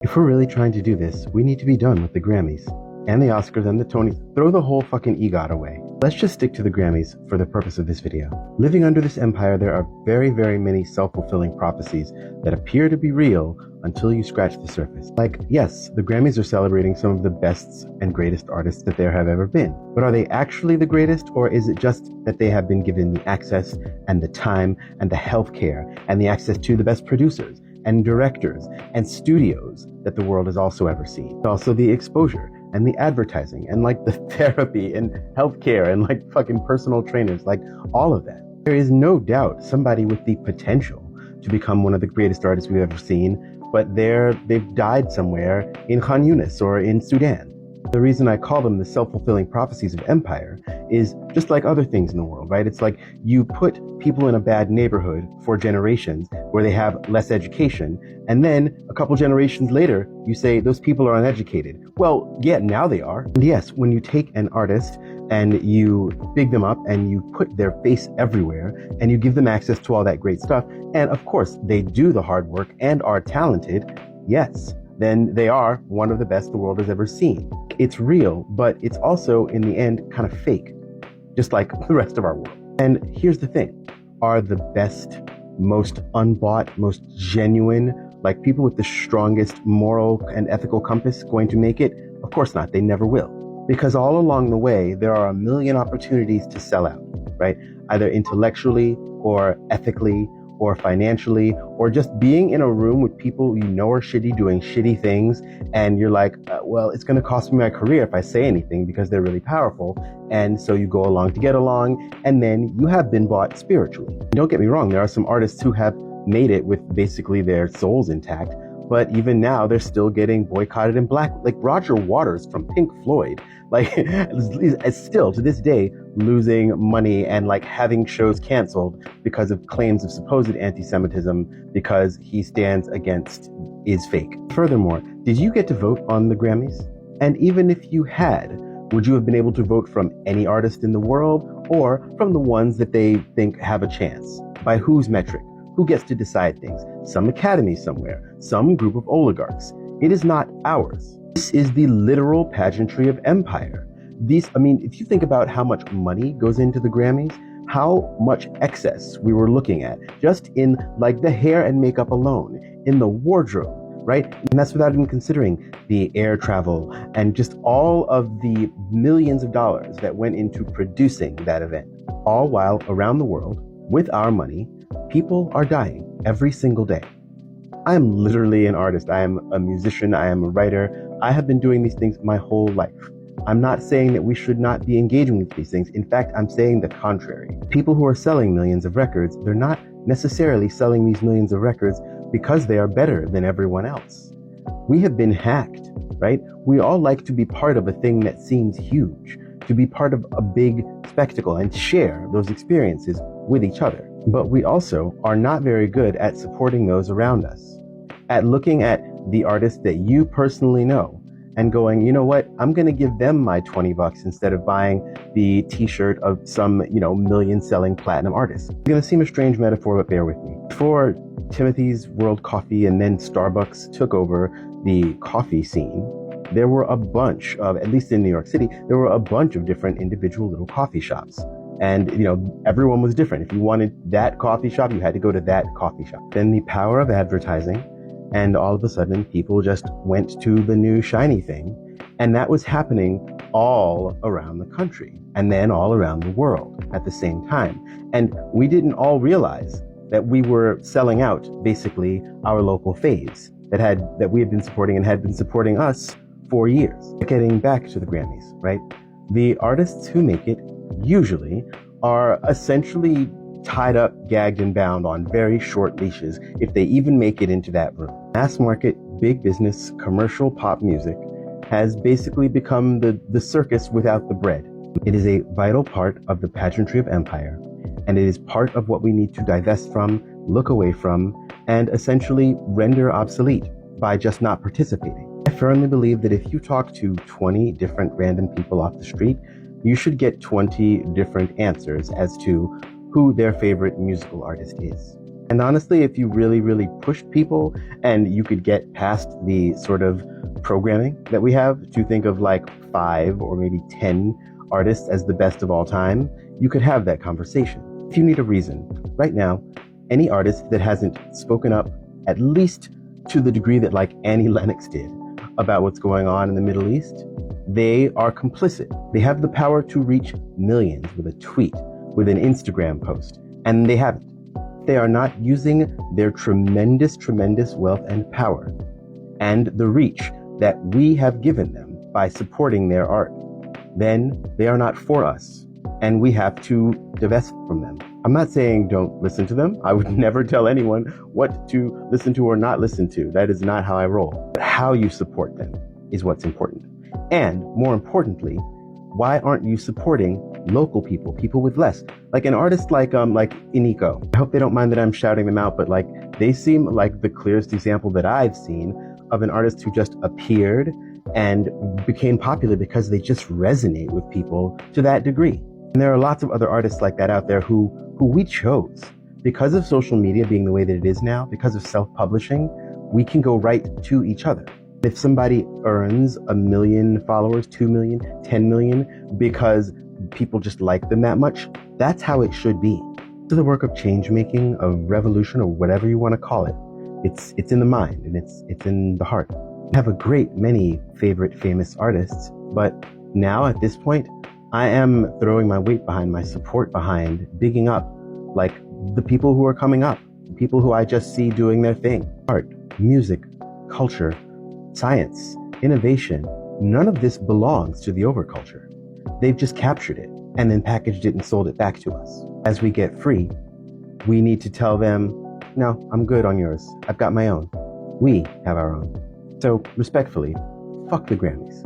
If we're really trying to do this, we need to be done with the Grammys and the Oscars and the Tonys. Throw the whole fucking EGOT away. Let's just stick to the Grammys for the purpose of this video. Living under this empire, there are very, very many self-fulfilling prophecies that appear to be real until you scratch the surface. Like, yes, the Grammys are celebrating some of the best and greatest artists that there have ever been. But are they actually the greatest, or is it just that they have been given the access and the time and the healthcare and the access to the best producers and directors and studios that the world has also ever seen? Also the exposure and the advertising and like the therapy and healthcare and like fucking personal trainers, like all of that. There is no doubt somebody with the potential to become one of the greatest artists we've ever seen, but they've died somewhere in Khan Yunis or in Sudan. The reason I call them the self-fulfilling prophecies of empire is just like other things in the world, right? It's like you put people in a bad neighborhood for generations where they have less education, and then a couple generations later, you say those people are uneducated. Well, yeah, now they are. And yes, when you take an artist and you big them up and you put their face everywhere and you give them access to all that great stuff, and of course they do the hard work and are talented, yes, then they are one of the best the world has ever seen. It's real, but it's also, in the end, kind of fake, just like the rest of our world. And here's the thing. Are the best, most unbought, most genuine, like people with the strongest moral and ethical compass going to make it? Of course not. They never will. Because all along the way, there are a million opportunities to sell out, right? Either intellectually or ethically or financially, or just being in a room with people you know are shitty, doing shitty things, and you're like, well, it's going to cost me my career if I say anything because they're really powerful, and so you go along to get along, and then you have been bought spiritually. Don't get me wrong, there are some artists who have made it with basically their souls intact, but even now they're still getting boycotted and black, like Roger Waters from Pink Floyd, like is still to this day losing money and like having shows canceled because of claims of supposed anti-Semitism because he stands against is fake. Furthermore, did you get to vote on the Grammys? And even if you had, would you have been able to vote from any artist in the world or from the ones that they think have a chance? By whose metric? Who gets to decide things? Some academy somewhere, some group of oligarchs. It is not ours. This is the literal pageantry of empire. If you think about how much money goes into the Grammys, how much excess we were looking at just in like the hair and makeup alone, in the wardrobe, right? And that's without even considering the air travel and just all of the millions of dollars that went into producing that event. All while around the world, with our money, people are dying every single day. I am literally an artist. I am a musician. I am a writer. I have been doing these things my whole life. I'm not saying that we should not be engaging with these things. In fact, I'm saying the contrary. People who are selling millions of records, they're not necessarily selling these millions of records because they are better than everyone else. We have been hacked, right? We all like to be part of a thing that seems huge, to be part of a big spectacle and share those experiences with each other. But we also are not very good at supporting those around us, at looking at the artists that you personally know and going, you know what, I'm going to give them my $20 instead of buying the t-shirt of some, million selling platinum artist. It's going to seem a strange metaphor, but bear with me. Before Timothy's World Coffee and then Starbucks took over the coffee scene, there were a bunch of, at least in New York City, there were a bunch of different individual little coffee shops. And, everyone was different. If you wanted that coffee shop, you had to go to that coffee shop. Then the power of advertising, and all of a sudden people just went to the new shiny thing. And that was happening all around the country and then all around the world at the same time. And we didn't all realize that we were selling out basically our local faves that we had been supporting and had been supporting us for years. Getting back to the Grammys, right? The artists who make it usually are essentially tied up, gagged, and bound on very short leashes if they even make it into that room. Mass market, big business, commercial pop music has basically become the circus without the bread. It is a vital part of the pageantry of empire, and it is part of what we need to divest from, look away from, and essentially render obsolete by just not participating. I firmly believe that if you talk to 20 different random people off the street, you should get 20 different answers as to who their favorite musical artist is. And honestly, if you really, really push people and you could get past the sort of programming that we have to think of like 5 or maybe 10 artists as the best of all time, you could have that conversation. If you need a reason, right now, any artist that hasn't spoken up, at least to the degree that like Annie Lennox did, about what's going on in the Middle East, they are complicit. They have the power to reach millions with a tweet, with an Instagram post, and they haven't. They are not using their tremendous, tremendous wealth and power and the reach that we have given them by supporting their art. Then they are not for us, and we have to divest from them. I'm not saying don't listen to them. I would never tell anyone what to listen to or not listen to. That is not how I roll. But how you support them is what's important. And more importantly, why aren't you supporting local people, people with less? Like an artist like Iniko. I hope they don't mind that I'm shouting them out, but like they seem like the clearest example that I've seen of an artist who just appeared and became popular because they just resonate with people to that degree. And there are lots of other artists like that out there who we chose. Because of social media being the way that it is now, because of self-publishing, we can go right to each other. If somebody earns 1 million followers, 2 million, 10 million, because people just like them that much, that's how it should be. To the work of change making, of revolution, or whatever you want to call it, it's in the mind and it's in the heart. I have a great many favorite famous artists, but now at this point, I am throwing my weight behind, my support behind, bigging up like the people who are coming up, people who I just see doing their thing. Art, music, culture, science, innovation, none of this belongs to the overculture. They've just captured it and then packaged it and sold it back to us. As we get free, we need to tell them, no, I'm good on yours. I've got my own. We have our own. So respectfully, fuck the Grammys.